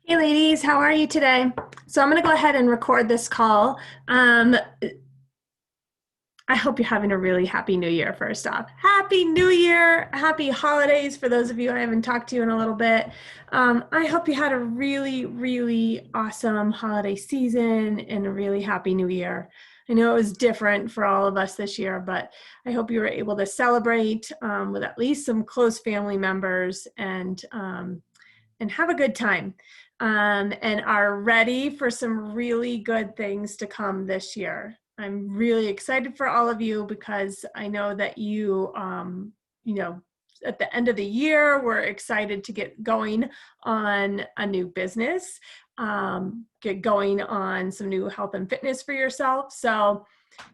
Hey ladies, how are you today? So I'm going to go ahead and record this call. Um, I hope you're having a really happy new year first off. Happy New Year! Happy holidays for those of you I haven't talked to in a little bit. I hope you had a really, really awesome holiday season and a really happy new year. I know it was different for all of us this year, but I hope you were able to celebrate with at least some close family members and have a good time and are ready for some really good things to come this year. I'm really excited for all of you because I know that you know, at the end of the year, we're excited to get going on a new business, get going on some new health and fitness for yourself. So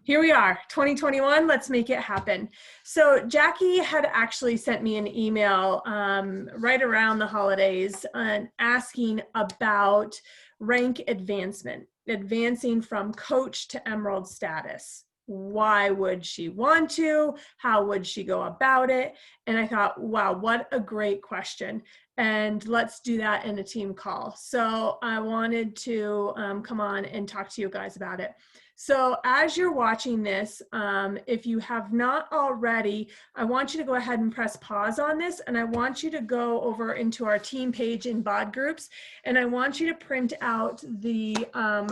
here we are, 2021, let's make it happen. So Jackie had actually sent me an email right around the holidays asking about rank advancement, advancing from coach to emerald status. Why would she want to? How would she go about it? And I thought, wow, what a great question. And let's do that in a team call. So I wanted to come on and talk to you guys about it. So as you're watching this, if you have not already, I want you to go ahead and press pause on this, and I want you to go over into our team page in BOD groups, and I want you to print out the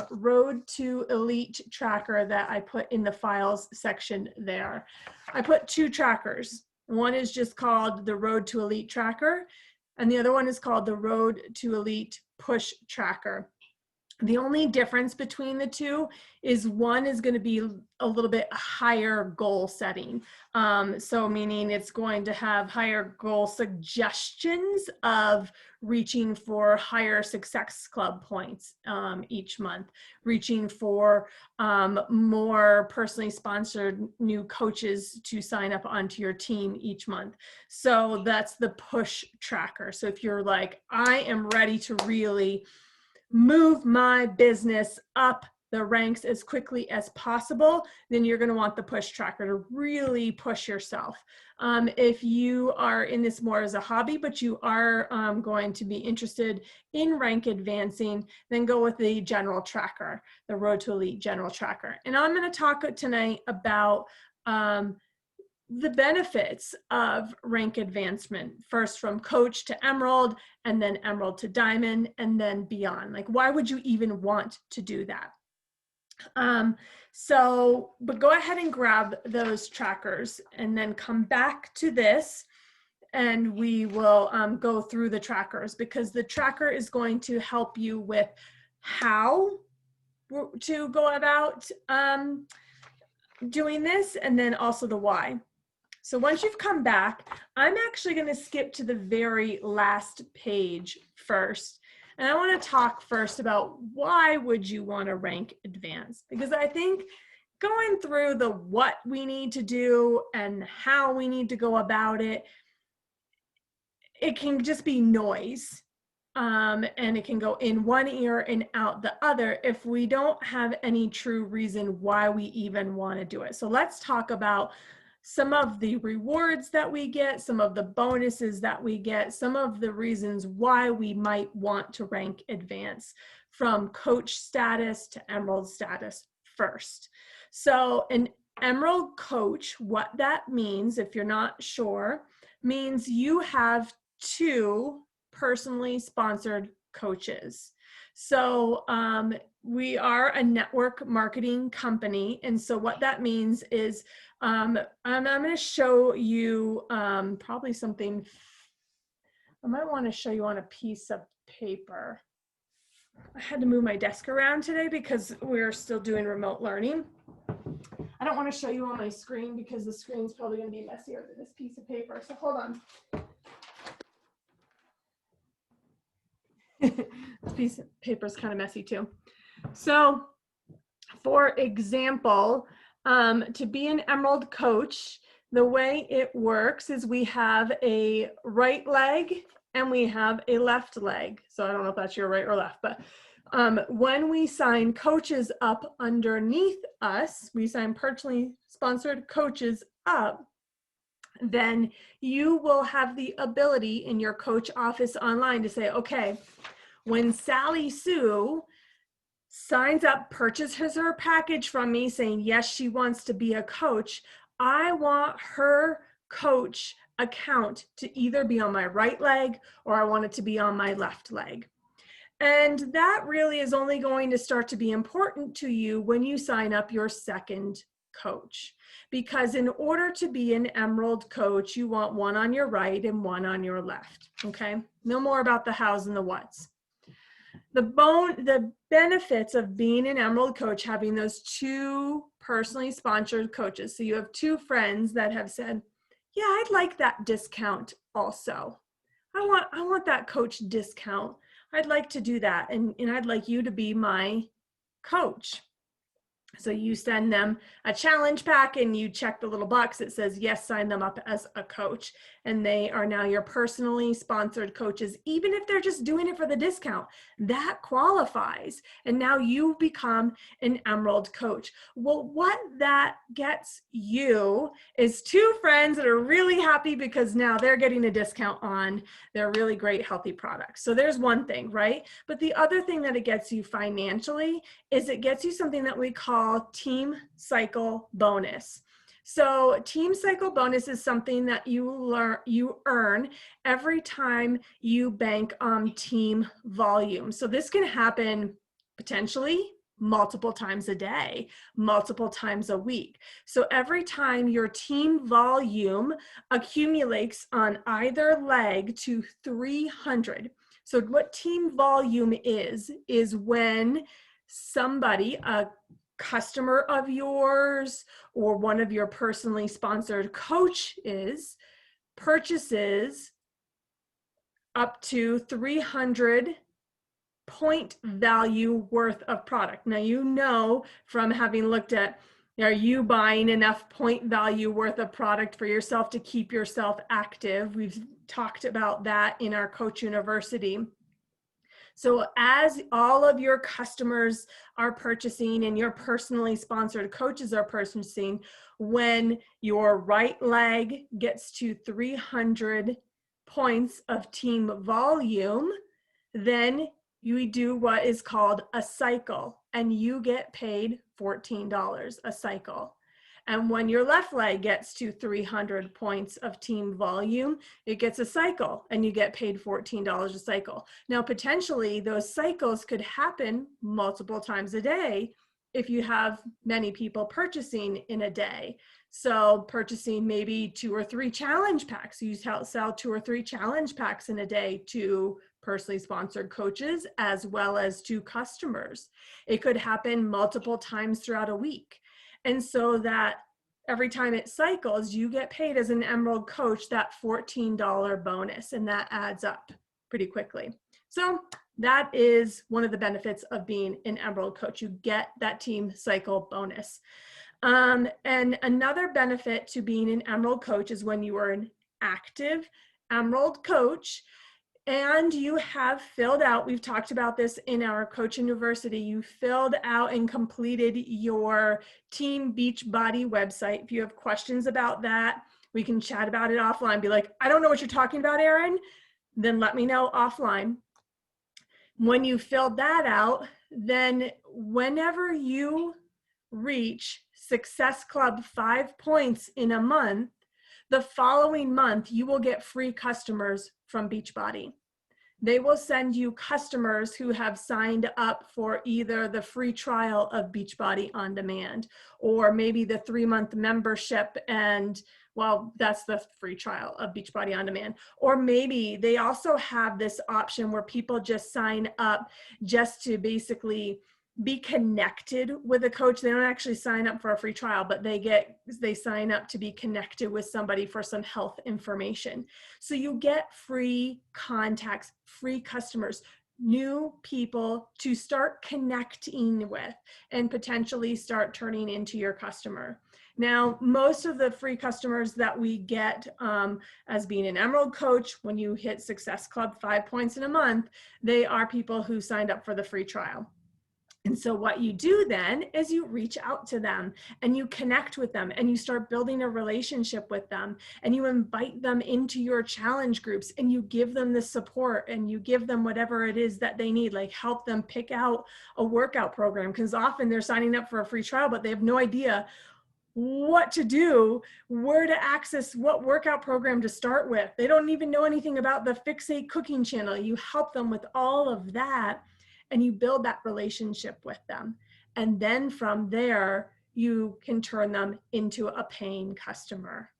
Road to Elite tracker that I put in the files section there. I put two trackers. One is just called the Road to Elite tracker, and the other one is called the Road to Elite push tracker. The only difference between the two is one is going to be a little bit higher goal setting. So meaning it's going to have higher goal suggestions of reaching for higher success club points each month, reaching for more personally sponsored new coaches to sign up onto your team each month. So that's the push tracker. So if you're like, I am ready to really move my business up the ranks as quickly as possible, then you're going to want the push tracker to really push yourself. If you are in this more as a hobby, but you are going to be interested in rank advancing, then go with the general tracker, the Road to Elite general tracker. And I'm going to talk tonight about the benefits of rank advancement, first from coach to emerald, and then emerald to diamond, and then beyond. Like, why would you even want to do that? But go ahead and grab those trackers and then come back to this and we will go through the trackers, because the tracker is going to help you with how to go about doing this, and then also the why. So once you've come back, I'm actually going to skip to the very last page first. And I want to talk first about why would you want to rank advance? Because I think going through the what we need to do and how we need to go about it, it can just be noise. And it can go in one ear and out the other if we don't have any true reason why we even want to do it. So let's talk about some of the rewards that we get, some of the bonuses that we get, some of the reasons why we might want to rank advance from coach status to emerald status first. So an emerald coach, what that means, if you're not sure, means you have two personally sponsored coaches. So we are a network marketing company. And so what that means is I'm going to show you probably something I might want to show you on a piece of paper. I had to move my desk around today because we're still doing remote learning. I don't want to show you on my screen because the screen's probably going to be messier than this piece of paper. So hold on. This piece of paper is kind of messy too. So for example, to be an emerald coach, the way it works is we have a right leg and we have a left leg. So I don't know if that's your right or left, but when we sign coaches up underneath us, we sign personally sponsored coaches up, then you will have the ability in your coach office online to say, okay, when Sally Sue signs up, purchases her package from me saying, yes, she wants to be a coach, I want her coach account to either be on my right leg or I want it to be on my left leg. And that really is only going to start to be important to you when you sign up your second coach. Because in order to be an Emerald coach, you want one on your right and one on your left. Okay? No more about the hows and the whats. The benefits of being an Emerald coach, having those two personally sponsored coaches. So you have two friends that have said, yeah, I'd like that discount also. I want that coach discount. I'd like to do that. And I'd like you to be my coach. So you send them a challenge pack and you check the little box that says, yes, sign them up as a coach. And they are now your personally sponsored coaches, even if they're just doing it for the discount. That qualifies. And now you become an Emerald coach. Well, what that gets you is two friends that are really happy because now they're getting a discount on their really great healthy products. So there's one thing, right? But the other thing that it gets you financially is it gets you something that we call Team Cycle Bonus. So Team Cycle Bonus is something that you earn every time you bank on team volume. So this can happen potentially multiple times a day, multiple times a week. So every time your team volume accumulates on either leg to 300. So what team volume is when somebody, a customer of yours or one of your personally sponsored coaches, purchases up to 300 point value worth of product. Now, you know from having looked at, are you buying enough point value worth of product for yourself to keep yourself active? We've talked about that in our Coach University. So as all of your customers are purchasing and your personally sponsored coaches are purchasing, when your right leg gets to 300 points of team volume, then you do what is called a cycle and you get paid $14 a cycle. And when your left leg gets to 300 points of team volume, it gets a cycle and you get paid $14 a cycle. Now, potentially those cycles could happen multiple times a day if you have many people purchasing in a day. So purchasing maybe 2 or 3 challenge packs. You sell 2 or 3 challenge packs in a day to personally sponsored coaches as well as to customers. It could happen multiple times throughout a week. And so that every time it cycles, you get paid as an Emerald coach that $14 bonus, and that adds up pretty quickly. So that is one of the benefits of being an Emerald coach. You get that team cycle bonus. And another benefit to being an Emerald coach is when you are an active Emerald coach, and you have filled out, we've talked about this in our Coach University, you filled out and completed your Team Beachbody website. If you have questions about that, we can chat about it offline. Be like, I don't know what you're talking about, Erin. Then let me know offline. When you filled that out, then whenever you reach Success Club 5 points in a month, the following month, you will get free customers from Beachbody. They will send you customers who have signed up for either the free trial of Beachbody On Demand, or maybe the 3-month membership, and well, that's the free trial of Beachbody On Demand. Or maybe they also have this option where people just sign up just to basically be connected with a coach. They don't actually sign up for a free trial, but they sign up to be connected with somebody for some health information. So you get free contacts, free customers, new people to start connecting with and potentially start turning into your customer. Now, most of the free customers that we get as being an Emerald coach, when you hit Success Club 5 points in a month, they are people who signed up for the free trial. And so what you do then is you reach out to them and you connect with them and you start building a relationship with them and you invite them into your challenge groups and you give them the support and you give them whatever it is that they need, like help them pick out a workout program, because often they're signing up for a free trial, but they have no idea what to do, where to access what workout program to start with. They don't even know anything about the Fixate cooking channel. You help them with all of that and you build that relationship with them. And then from there, you can turn them into a paying customer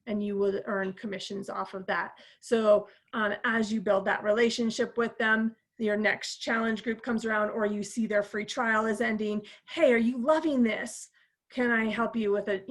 and you will earn commissions off of that. So as you build that relationship with them, your next challenge group comes around or you see their free trial is ending. Hey, are you loving this? Can I help you with it,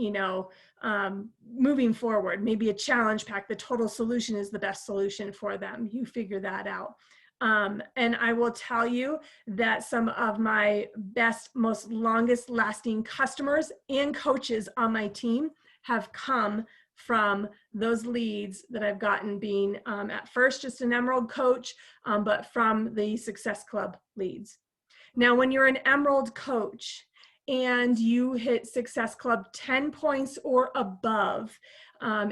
moving forward? Maybe a challenge pack, the total solution is the best solution for them. You figure that out. And I will tell you that some of my best, most longest lasting customers and coaches on my team have come from those leads that I've gotten being at first just an Emerald coach, but from the Success Club leads. Now, when you're an Emerald coach and you hit Success Club 10 points or above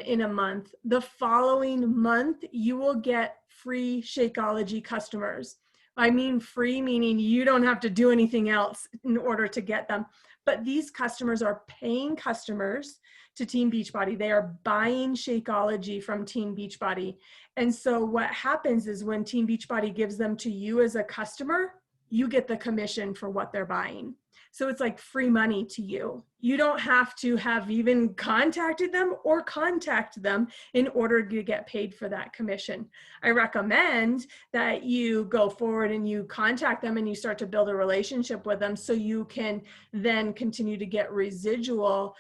in a month, the following month, you will get free Shakeology customers. I mean free, meaning you don't have to do anything else in order to get them. But these customers are paying customers to Team Beachbody. They are buying Shakeology from Team Beachbody. And so what happens is when Team Beachbody gives them to you as a customer, you get the commission for what they're buying. So it's like free money to you. You don't have to have even contacted them or contact them in order to get paid for that commission. I recommend that you go forward and you contact them and you start to build a relationship with them so you can then continue to get residual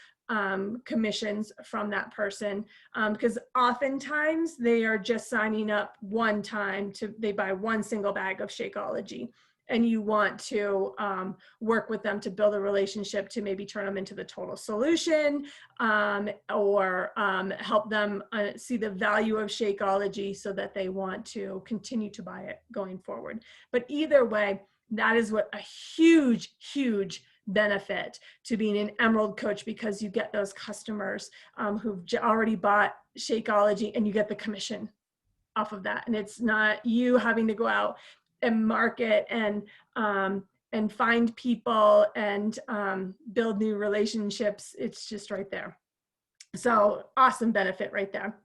commissions from that person, because oftentimes they are just signing up one time they buy one single bag of Shakeology. And you want to work with them to build a relationship to maybe turn them into the total solution or help them see the value of Shakeology so that they want to continue to buy it going forward. But either way, that is what a huge, huge benefit to being an Emerald coach, because you get those customers who've already bought Shakeology and you get the commission off of that. And it's not you having to go out and market and find people and build new relationships. It's just right there. So awesome benefit right there.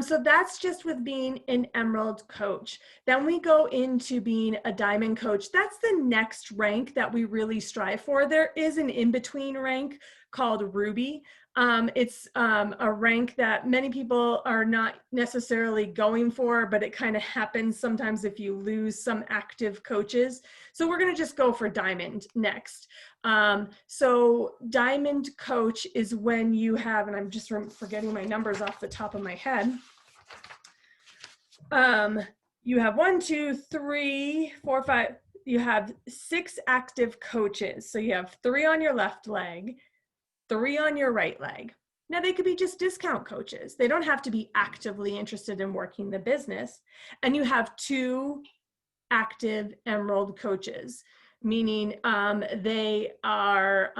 So that's just with being an Emerald coach. Then we go into being a Diamond coach. That's the next rank that we really strive for. There is an in-between rank called Ruby. It's a rank that many people are not necessarily going for, but it kind of happens sometimes if you lose some active coaches. So we're going to just go for Diamond next. So Diamond coach is when you have, and I'm just forgetting my numbers off the top of my head. You have 1, 2, 3, 4, 5, you have 6 active coaches. So you have 3 on your left leg, 3 on your right leg. Now they could be just discount coaches. They don't have to be actively interested in working the business. And you have 2 active Emerald coaches, meaning they are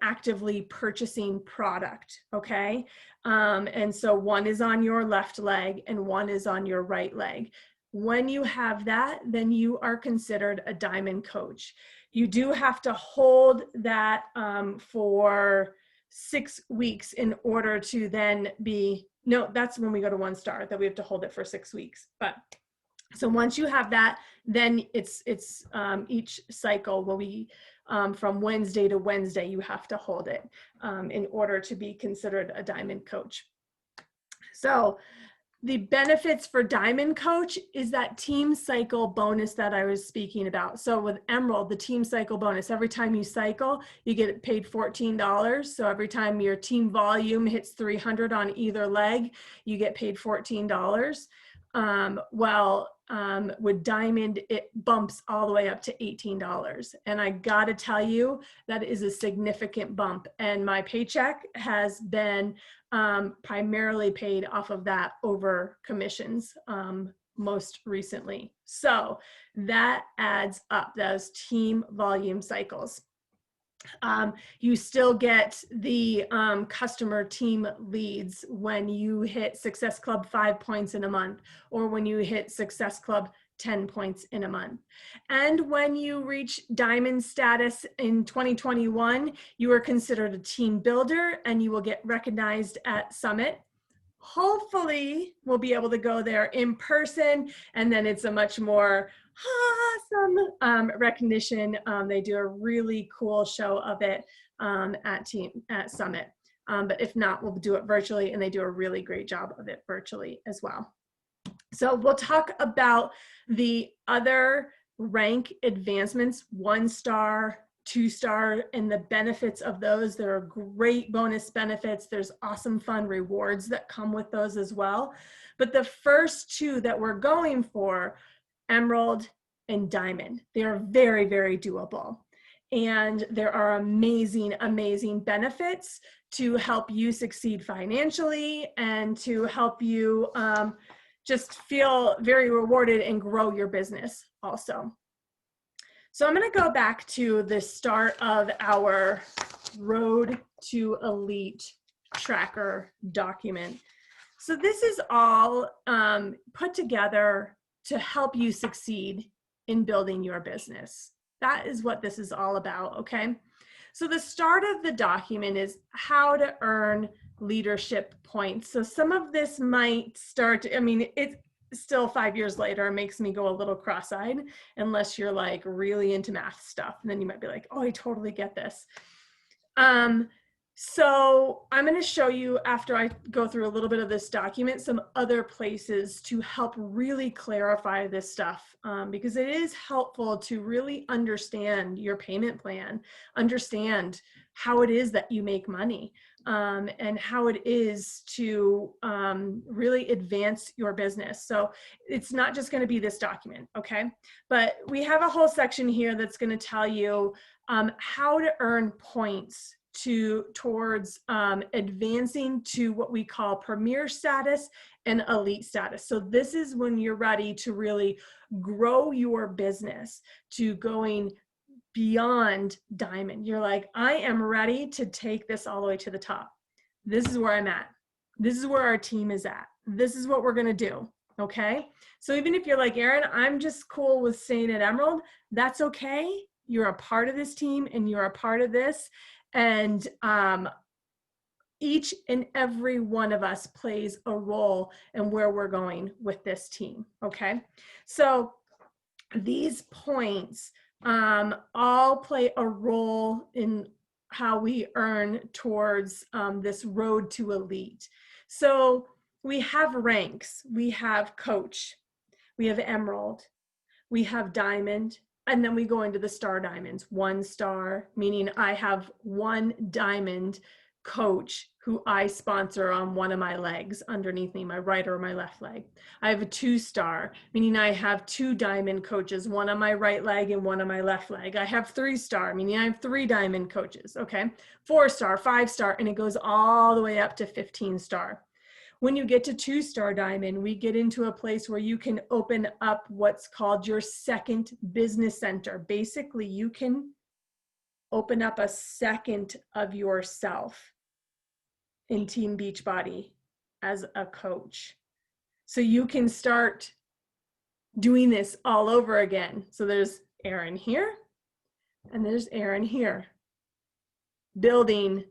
actively purchasing product, okay? And so 1 is on your left leg and 1 is on your right leg. When you have that, then you are considered a Diamond coach. You do have to hold that for 6 weeks in order to then be, no, that's when we go to 1 star, that we have to hold it for 6 weeks. But so once you have that, then it's each cycle will be from Wednesday to Wednesday, you have to hold it in order to be considered a Diamond coach. So the benefits for Diamond coach is that team cycle bonus that I was speaking about. So with Emerald, the team cycle bonus, every time you cycle, you get paid $14. So every time your team volume hits 300 on either leg, you get paid $14. With Diamond, it bumps all the way up to $18. And I gotta tell you, that is a significant bump. And my paycheck has been primarily paid off of that over commissions most recently. So that adds up, those team volume cycles. You still get the customer team leads when you hit Success Club 5 points in a month, or when you hit Success Club 10 points in a month. And when you reach diamond status in 2021, you are considered a team builder and you will get recognized at Summit. Hopefully we'll be able to go there in person, and then it's a much more awesome recognition. They do a really cool show of it at Summit. But if not, we'll do it virtually, and they do a really great job of it virtually as well. So we'll talk about the other rank advancements, 1-star, 2-star, and the benefits of those. There are great bonus benefits. There's awesome fun rewards that come with those as well. But the first two that we're going for, Emerald and Diamond, they are very, very doable. And there are amazing, amazing benefits to help you succeed financially and to help you just feel very rewarded and grow your business also. So I'm going to go back to the start of our Road to Elite tracker document. So this is all put together to help you succeed in building your business. That is what this is all about, okay? So the start of the document is how to earn leadership points. So some of this might start, I mean, it's still 5 years later, it makes me go a little cross-eyed unless you're like really into math stuff. And then you might be like, oh, I totally get this. So I'm going to show you, after I go through a little bit of this document, some other places to help really clarify this stuff, because it is helpful to really understand your payment plan, understand how it is that you make money, and how it is to really advance your business. So it's not just going to be this document, okay? But we have a whole section here that's going to tell you how to earn points towards advancing to what we call premier status and elite status. So this is when you're ready to really grow your business to going beyond diamond. You're like, I am ready to take this all the way to the top. This is where I'm at. This is where our team is at. This is what we're going to do. Okay. So even if you're like, Erin, I'm just cool with staying at Emerald, that's okay. You're a part of this team and you're a part of this. And each and every one of us plays a role in where we're going with this team. Okay. So these points all play a role in how we earn towards this road to elite. So we have ranks, we have coach, we have emerald, we have diamond, and then we go into the star diamonds. 1 star, meaning I have 1 diamond coach who I sponsor on one of my legs underneath me, my right or my left leg. I have a 2 star, meaning I have 2 diamond coaches, one on my right leg and one on my left leg. I have 3 star, meaning I have 3 diamond coaches, okay? 4 star, 5 star, and it goes all the way up to 15 star. When you get to 2 star diamond, we get into a place where you can open up what's called your second business center. Basically, you can open up a second of yourself in Team Beachbody as a coach. So you can start doing this all over again. So there's Erin here, and there's Erin here, building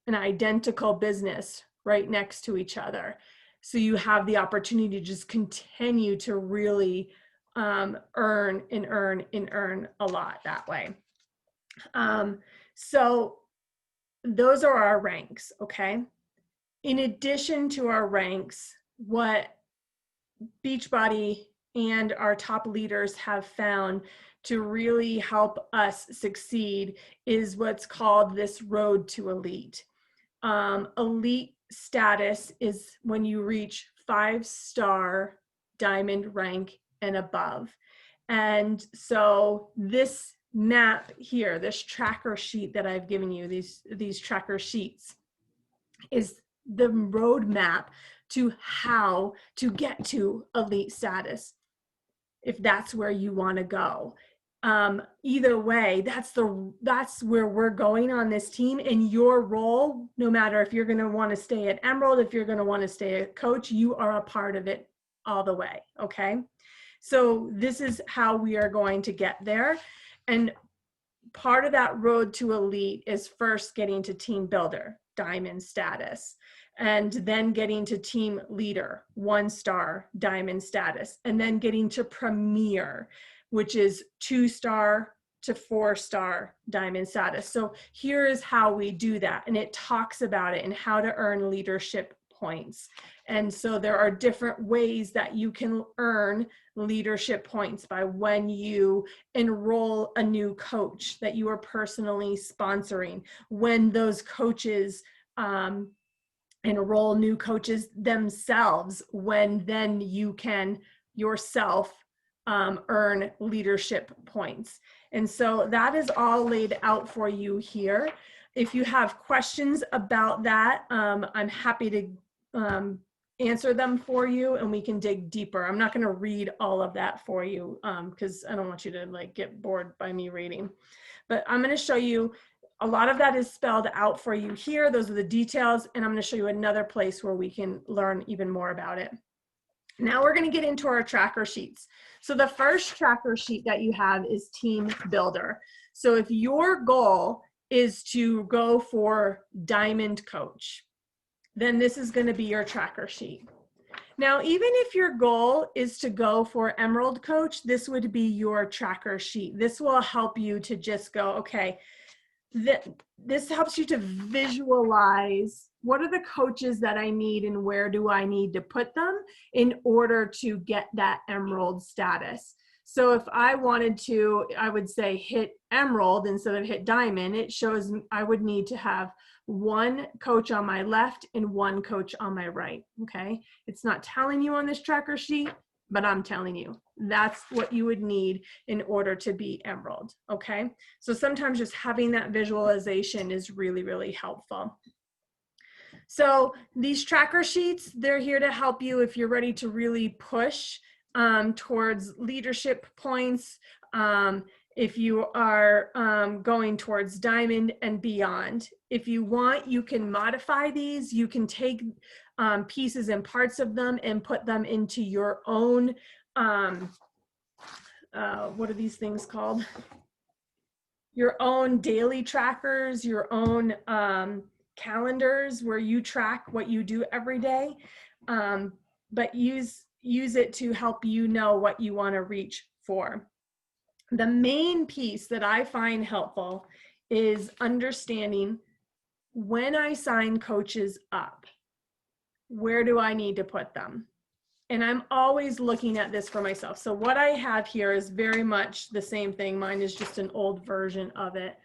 an identical business right next to each other. So you have the opportunity to just continue to really earn and earn and earn a lot that way. So those are our ranks, okay? In addition to our ranks, what Beachbody and our top leaders have found to really help us succeed is what's called this road to elite. Elite status is when you reach 5-star diamond rank and above. And so this map here, this tracker sheet that I've given you, these tracker sheets, is the roadmap to how to get to elite status, if that's where you want to go. Either way, that's where we're going on this team. And your role, no matter if you're going to want to stay at Emerald, if you're going to want to stay a coach, you are a part of it all the way. Okay. So this is how we are going to get there. And part of that road to elite is first getting to team builder, diamond status, and then getting to team leader, 1-star diamond status, and then getting to premier, which is 2-star to 4-star diamond status. So here is how we do that. And it talks about it and how to earn leadership points. And so there are different ways that you can earn leadership points by when you enroll a new coach that you are personally sponsoring, when those coaches enroll new coaches themselves, when then you can yourself earn leadership points. And so that is all laid out for you here. If you have questions about that, I'm happy to answer them for you, and we can dig deeper. I'm not going to read all of that for you because I don't want you to like get bored by me reading. But I'm going to show you a lot of that is spelled out for you here. Those are the details, and I'm going to show you another place where we can learn even more about it. Now we're going to get into our tracker sheets. So the first tracker sheet that you have is Team Builder. So if your goal is to go for Diamond Coach, then this is going to be your tracker sheet. Now, even if your goal is to go for Emerald Coach, this would be your tracker sheet. This will help you to just go, okay, this helps you to visualize what are the coaches that I need and where do I need to put them in order to get that Emerald status. So if I wanted to, I would say hit Emerald instead of hit Diamond. It shows I would need to have one coach on my left and one coach on my right, okay? It's not telling you on this tracker sheet, but I'm telling you, that's what you would need in order to be Emerald, okay? So sometimes just having that visualization is really, really helpful. So these tracker sheets, they're here to help you if you're ready to really push towards leadership points, if you are going towards Diamond and beyond. If you want, you can modify these. You can take pieces and parts of them and put them into your own, what are these things called? Your own daily trackers, your own calendars where you track what you do every day, but use it to help you know what you want to reach for. The main piece that I find helpful is understanding when I sign coaches up, where do I need to put them? And I'm always looking at this for myself. So what I have here is very much the same thing. Mine is just an old version of it,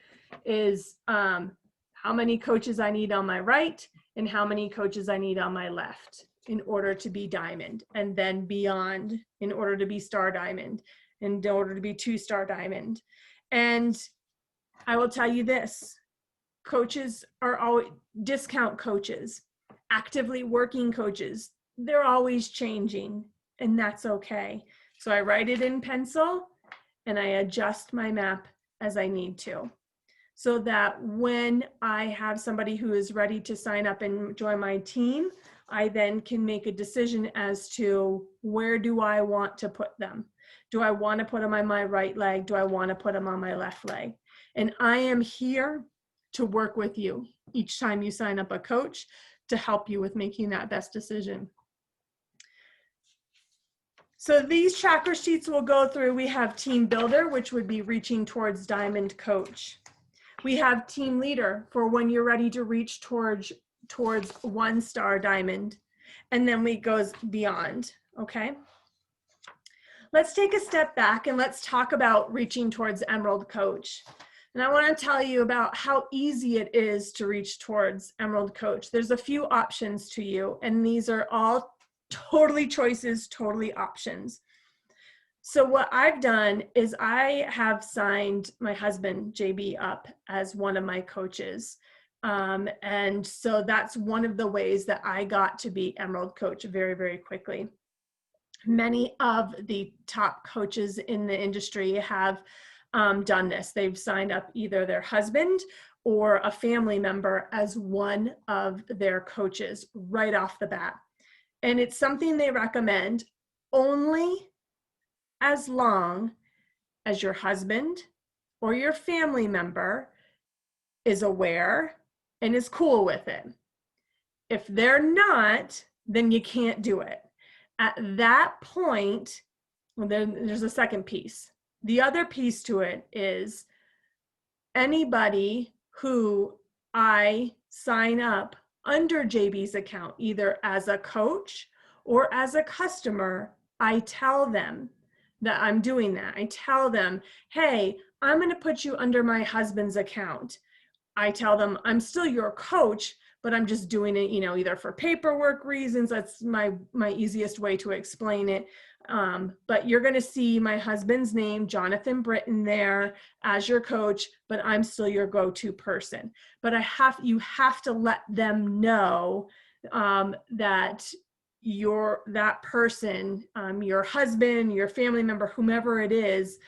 is how many coaches I need on my right and how many coaches I need on my left in order to be Diamond, and then beyond in order to be Star Diamond, in order to be 2-star Diamond. And I will tell you this, coaches are always, discount coaches, actively working coaches, they're always changing, and that's okay. So I write it in pencil and I adjust my map as I need to, so that when I have somebody who is ready to sign up and join my team, I then can make a decision as to where do I want to put them. Do I want to put them on my right leg? Do I want to put them on my left leg? And I am here to work with you each time you sign up a coach to help you with making that best decision. So these tracker sheets we'll go through. We have Team Builder, which would be reaching towards Diamond Coach. We have Team Leader for when you're ready to reach towards 1-star Diamond. And then we goes beyond, okay? Let's take a step back and let's talk about reaching towards Emerald Coach. And I want to tell you about how easy it is to reach towards Emerald Coach. There's a few options to you, and these are all totally choices, totally options. So what I've done is I have signed my husband, JB, up as one of my coaches And so that's one of the ways that I got to be Emerald Coach very, very quickly. Many of the top coaches in the industry have done this. They've signed up either their husband or a family member as one of their coaches right off the bat. And it's something they recommend only as long as your husband or your family member is aware and is cool with it. If they're not, then you can't do it. At that point, well, then there's a second piece. The other piece to it is anybody who I sign up under JB's account, either as a coach or as a customer, I tell them that I'm doing that. I tell them, hey, I'm going to put you under my husband's account. I tell them I'm still your coach, but I'm just doing it, either for paperwork reasons. That's my easiest way to explain it. But you're going to see my husband's name, Jonathan Britton, there as your coach, but I'm still your go-to person. But you have to let them know that that person, your husband, your family member, whomever it is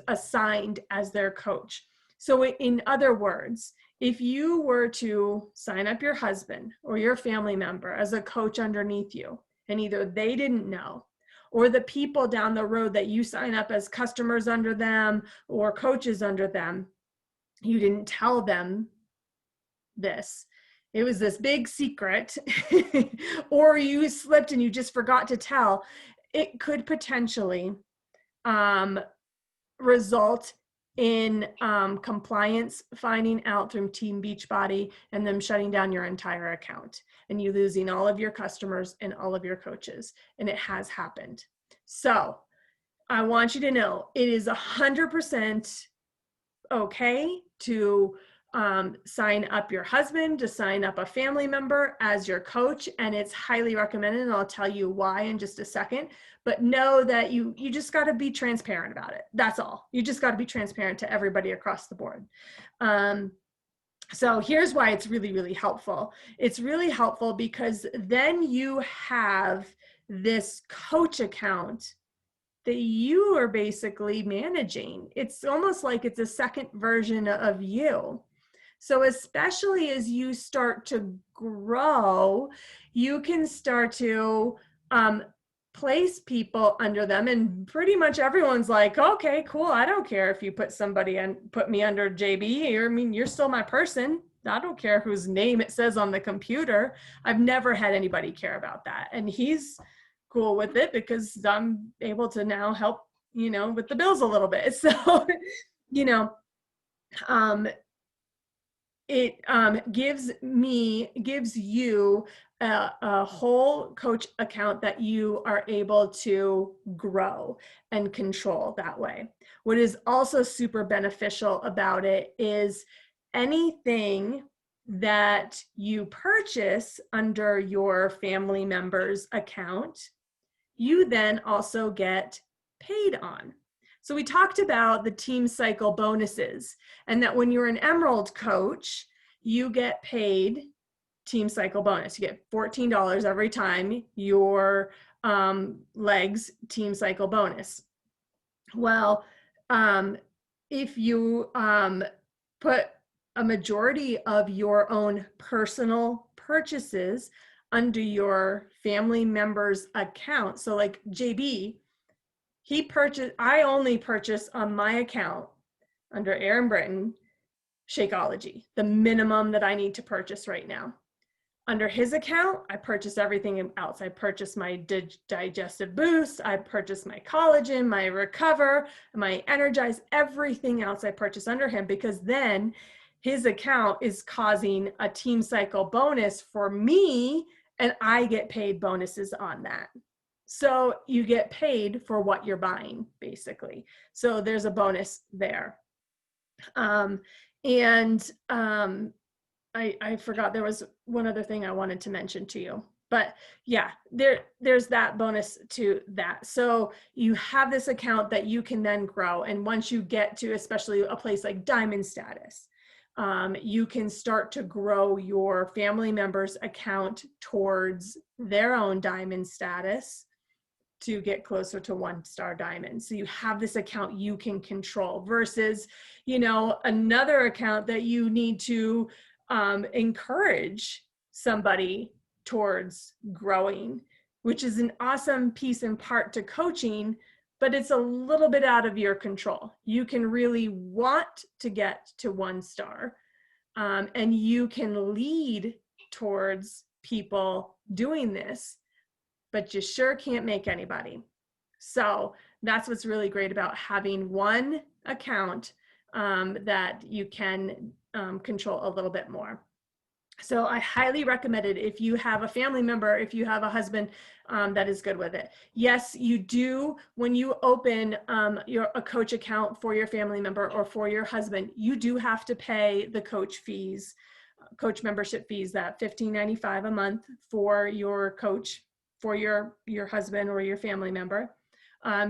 assigned as their coach. So in other words, if you were to sign up your husband or your family member as a coach underneath you, and either they didn't know, or the people down the road that you sign up as customers under them or coaches under them, you didn't tell them this. It was this big secret, or you slipped and you just forgot to tell, it could potentially result in compliance finding out from Team Beachbody and them shutting down your entire account and you losing all of your customers and all of your coaches. And it has happened. So I want you to know it is 100% okay to sign up your husband, to sign up a family member as your coach, and it's highly recommended, and I'll tell you why in just a second. But know that you just got to be transparent about it. That's all. You just got to be transparent to everybody across the board. So here's why it's really, really helpful. It's really helpful because then you have this coach account that you are basically managing. It's almost like it's a second version of you. So especially as you start to grow, you can start to place people under them, and pretty much everyone's like, okay, cool. I don't care if you put me under JB. I mean, you're still my person. I don't care whose name it says on the computer. I've never had anybody care about that. And he's cool with it because I'm able to now help, with the bills a little bit. So, it gives you a whole coach account that you are able to grow and control that way. What is also super beneficial about it is anything that you purchase under your family member's account, you then also get paid on. So we talked about the Team Cycle bonuses, and that when you're an Emerald coach, you get paid Team Cycle bonus. You get $14 every time your legs Team Cycle bonus. Well, if you put a majority of your own personal purchases under your family member's account, so like JB, I only purchase on my account under Aaron Britton, Shakeology, the minimum that I need to purchase right now. Under his account, I purchase everything else. I purchase my Digestive Boost, I purchase my collagen, my Recover, my Energize, everything else I purchase under him, because then his account is causing a Team Cycle bonus for me, and I get paid bonuses on that. So you get paid for what you're buying, basically. So there's a bonus there. I forgot there was one other thing I wanted to mention to you. But yeah, there's that bonus to that. So you have this account that you can then grow. And once you get to especially a place like Diamond status, You can start to grow your family member's account towards their own diamond status to get closer to 1-star diamond. So you have this account you can control versus, you know, another account that you need to encourage somebody towards growing, which is an awesome piece in part to coaching, but it's a little bit out of your control. You can really want to get to 1-star, and you can lead towards people doing this, but you sure can't make anybody. So that's what's really great about having one account that you can control a little bit more. So I highly recommend it if you have a family member, if you have a husband that is good with it. Yes, you do. When you open a coach account for your family member or for your husband, you do have to pay the coach fees, coach membership fees, that $15.95 a month for your coach, for your husband or your family member.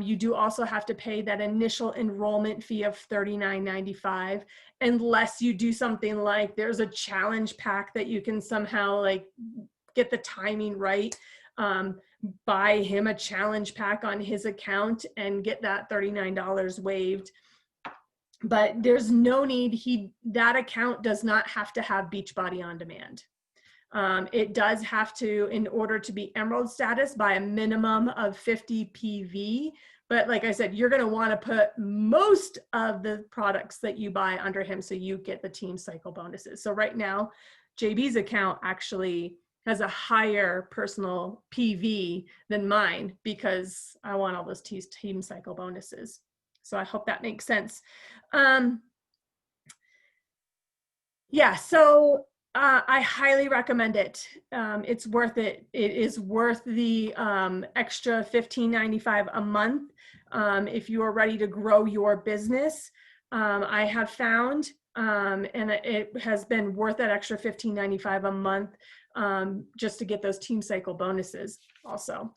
You do also have to pay that initial enrollment fee of $39.95, unless you do something like there's a challenge pack that you can somehow like get the timing right, buy him a challenge pack on his account and get that $39 waived. But there's no need, that account does not have to have Beachbody On Demand. It does have to, in order to be Emerald status, by a minimum of 50 PV. But like I said, you're going to want to put most of the products that you buy under him so you get the Team Cycle bonuses. So right now, JB's account actually has a higher personal PV than mine because I want all those Team Cycle bonuses. So I hope that makes sense. Yeah, so I highly recommend it. It's worth it. It is worth the extra $15.95 a month if you are ready to grow your business. I have found, and it has been worth that extra $15.95 a month just to get those Team Cycle bonuses also.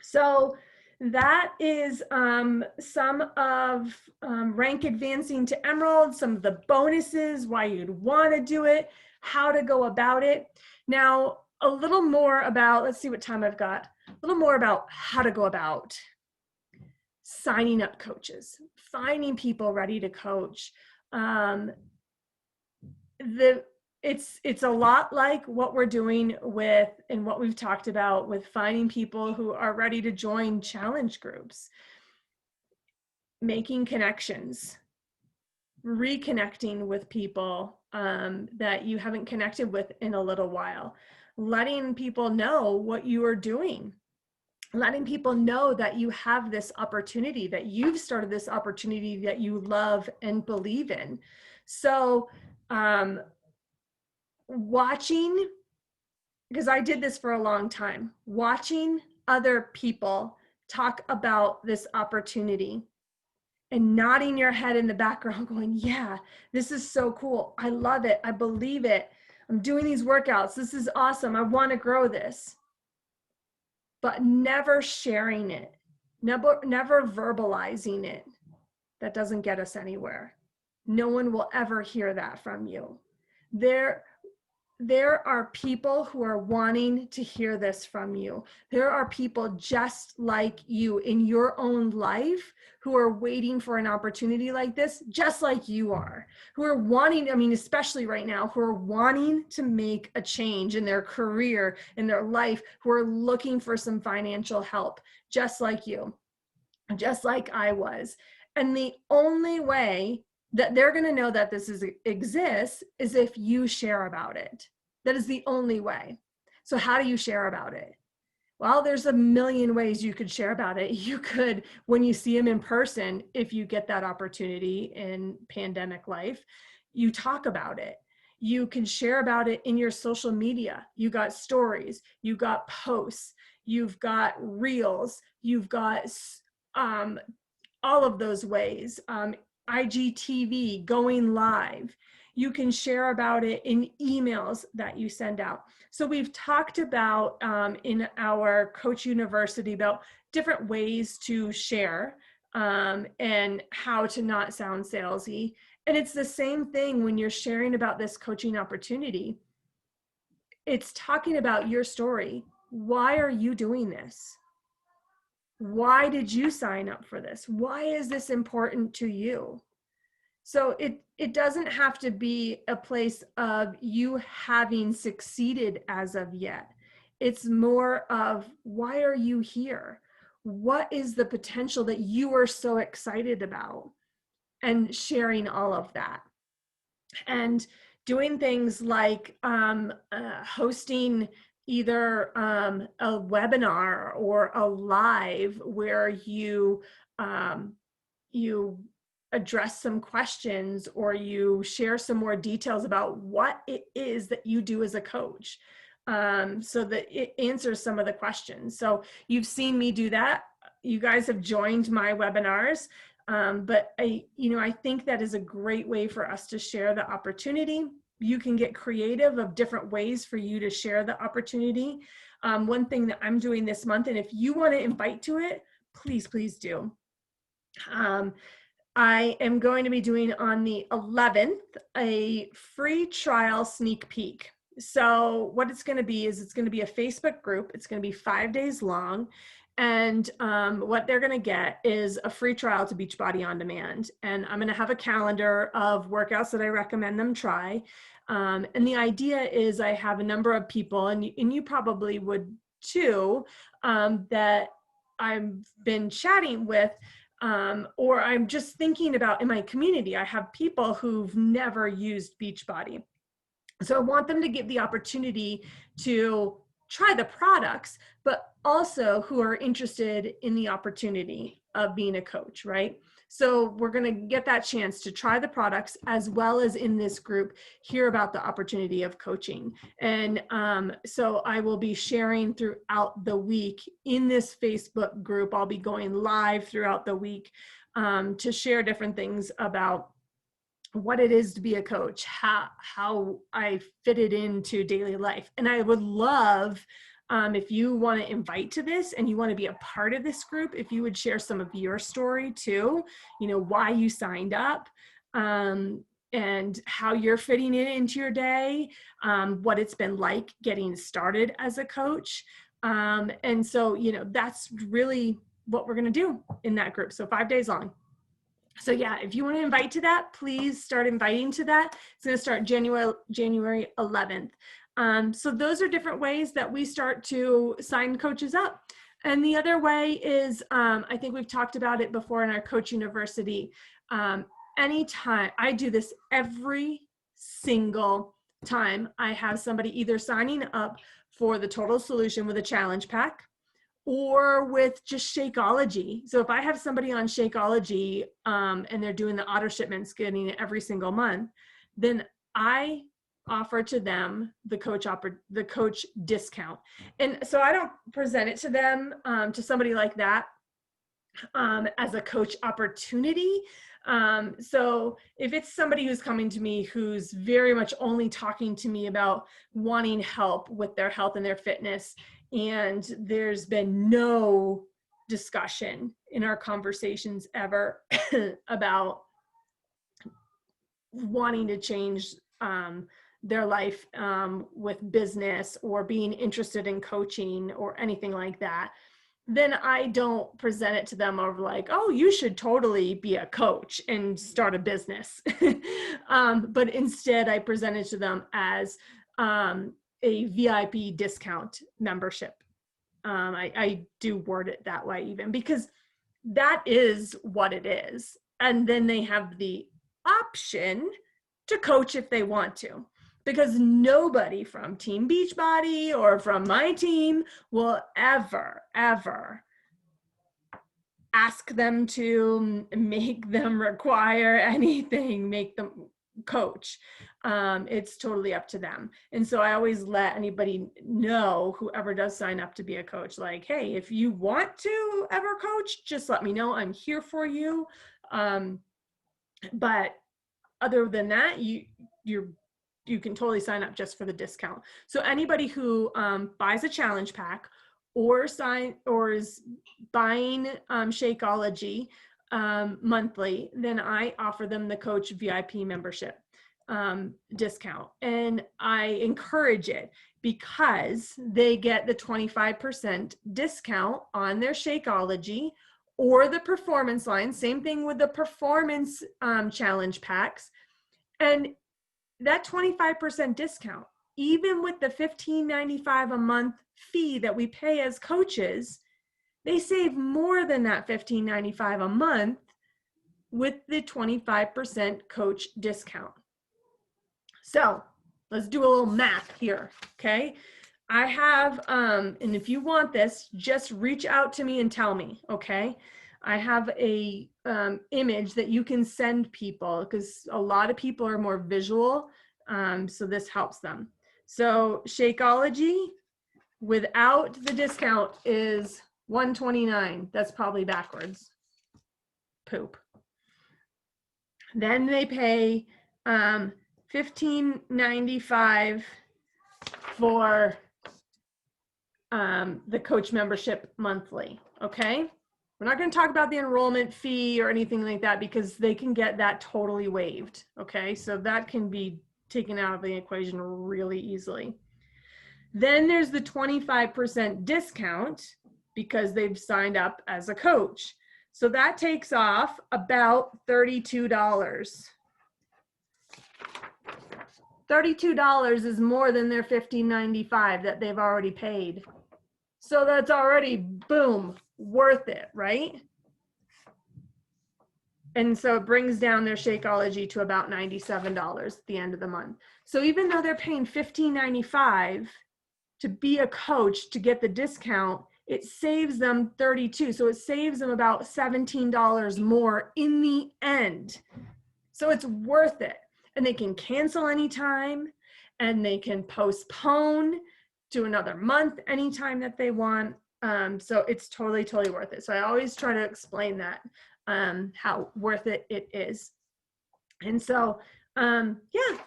So that is some of rank advancing to Emerald, some of the bonuses, why you'd want to do it, how to go about it. Now, a little more about, let's see what time I've got, a little more about how to go about signing up coaches, finding people ready to coach. It's a lot like what we're doing with, and what we've talked about with finding people who are ready to join challenge groups, making connections, reconnecting with people that you haven't connected with in a little while, letting people know what you are doing, letting people know that you have this opportunity, that you've started this opportunity that you love and believe in. So watching, because I did this for a long time, watching other people talk about this opportunity and nodding your head in the background going, yeah, this is so cool. I love it. I believe it. I'm doing these workouts. This is awesome. I want to grow this. But never sharing it, never verbalizing it. That doesn't get us anywhere. No one will ever hear that from you. There are people who are wanting to hear this from you. There are people just like you in your own life who are waiting for an opportunity like this, just like you are, who are wanting, I mean, especially right now, who are wanting to make a change in their career, in their life, who are looking for some financial help, just like you, just like I was. And the only way that they're going to know that this exists is if you share about it. That is the only way. So how do you share about it? Well, there's a million ways you could share about it. You could, when you see them in person, if you get that opportunity in pandemic life, you talk about it. You can share about it in your social media. You got stories, you got posts, you've got reels, you've got all of those ways. IGTV, going live. You can share about it in emails that you send out. So we've talked about in our Coach University about different ways to share and how to not sound salesy. And it's the same thing when you're sharing about this coaching opportunity. It's talking about your story. Why are you doing this? Why did you sign up for this? Why is this important to you? So it doesn't have to be a place of you having succeeded as of yet. It's more of, why are you here? What is the potential that you are so excited about? And sharing all of that. And doing things like hosting either a webinar or a live where you address some questions or you share some more details about what it is that you do as a coach, so that it answers some of the questions. So you've seen me do that. You guys have joined my webinars. But I think that is a great way for us to share the opportunity. You can get creative of different ways for you to share the opportunity. One thing that I'm doing this month, and if you want to invite to it, please do. I am going to be doing on the 11th a free trial sneak peek. So what it's going to be is it's going to be a Facebook group. It's going to be 5 days long. And what they're going to get is a free trial to Beachbody On Demand. And I'm going to have a calendar of workouts that I recommend them try. And the idea is I have a number of people, and you probably would too, that I've been chatting with, or I'm just thinking about in my community. I have people who've never used Beachbody. So I want them to get the opportunity to try the products, but also who are interested in the opportunity of being a coach, right? So we're going to get that chance to try the products, as well as in this group, hear about the opportunity of coaching. And so I will be sharing throughout the week in this Facebook group. I'll be going live throughout the week to share different things about what it is to be a coach, how I fit it into daily life. And I would love, if you want to invite to this and you want to be a part of this group, if you would share some of your story too, why you signed up, and how you're fitting it into your day, what it's been like getting started as a coach. And so, that's really what we're going to do in that group. So 5 days long. So yeah, if you want to invite to that, please start inviting to that. It's going to start January 11th. So those are different ways that we start to sign coaches up. And the other way is, I think we've talked about it before in our Coach University. Anytime, I do this every single time I have somebody either signing up for the Total Solution with a challenge pack, or with just Shakeology. So if I have somebody on Shakeology, and they're doing the auto shipments, getting it every single month, then I offer to them the coach discount. And so I don't present it to them, to somebody like that, as a coach opportunity. So if it's somebody who's coming to me who's very much only talking to me about wanting help with their health and their fitness, and there's been no discussion in our conversations ever about wanting to change their life with business or being interested in coaching or anything like that, then I don't present it to them of like, oh, you should totally be a coach and start a business. But instead I present it to them as a VIP discount membership. I do word it that way, even because that is what it is. And then they have the option to coach if they want to, because nobody from Team Beachbody or from my team will ever ask them to make them require anything, make them coach. It's totally up to them. And so I always let anybody know, whoever does sign up to be a coach, like, hey, if you want to ever coach, just let me know. I'm here for you. But other than that, you can totally sign up just for the discount. So anybody who buys a challenge pack or is buying Shakeology, monthly, then I offer them the Coach VIP membership discount. And I encourage it because they get the 25% discount on their Shakeology or the performance line. Same thing with the performance challenge packs. And that 25% discount, even with the $15.95 a month fee that we pay as coaches, they save more than that $15.95 a month with the 25% coach discount. So let's do a little math here, okay? I have, and if you want this, just reach out to me and tell me, okay? I have a image that you can send people because a lot of people are more visual, so this helps them. So Shakeology without the discount is $129. That's probably backwards. Poop. Then they pay $15.95 for the coach membership monthly. Okay, we're not going to talk about the enrollment fee or anything like that because they can get that totally waived. Okay, so that can be taken out of the equation really easily. Then there's the 25% discount because they've signed up as a coach. So that takes off about $32. $32 is more than their $15.95 that they've already paid. So that's already, boom, worth it, right? And so it brings down their Shakeology to about $97 at the end of the month. So even though they're paying $15.95 to be a coach to get the discount, it saves them $32. So it saves them about $17 more in the end. So it's worth it. And they can cancel anytime, and they can postpone to another month anytime that they want. So it's totally, totally worth it. So I always try to explain that, how worth it it is. And so, yeah,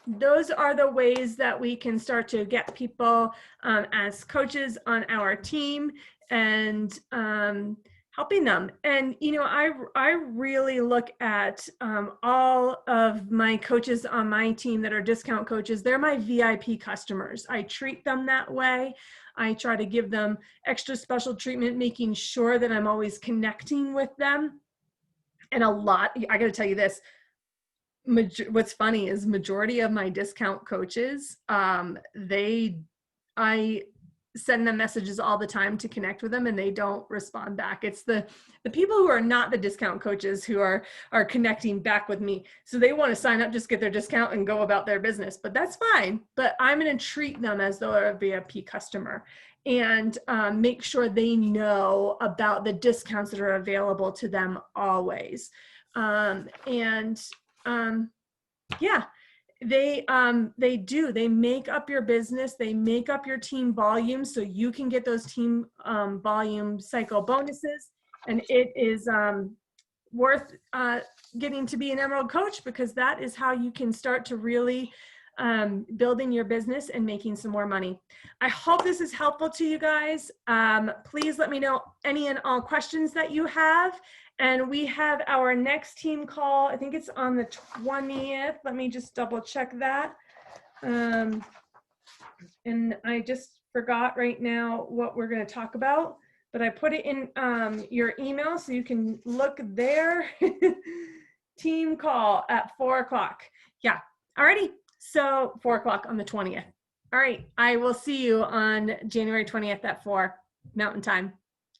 those are the ways that we can start to get people as coaches on our team and helping them. And, you know, I really look at all of my coaches on my team that are discount coaches. They're my VIP customers. I treat them that way. I try to give them extra special treatment, making sure that I'm always connecting with them. And a lot, I got to tell you this, what's funny is majority of my discount coaches, I send them messages all the time to connect with them and they don't respond back. It's the people who are not the discount coaches who are connecting back with me. So they want to sign up, just get their discount and go about their business, but that's fine. But I'm going to treat them as though they're a VIP customer and make sure they know about the discounts that are available to them always. Yeah. They make up your business, they make up your team volume so you can get those team volume cycle bonuses. And it is worth getting to be an Emerald coach because that is how you can start to really building your business and making some more money. I hope this is helpful to you guys. Please let me know any and all questions that you have. And we have our next team call. I think it's on the 20th. Let me just double check that. And I just forgot right now what we're going to talk about, but I put it in your email so you can look there. Team call at 4 o'clock. Yeah. Alrighty. So 4 o'clock on the 20th. All right. I will see you on January 20th at 4 Mountain Time.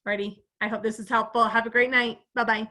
Alrighty. I hope this is helpful. Have a great night. Bye-bye.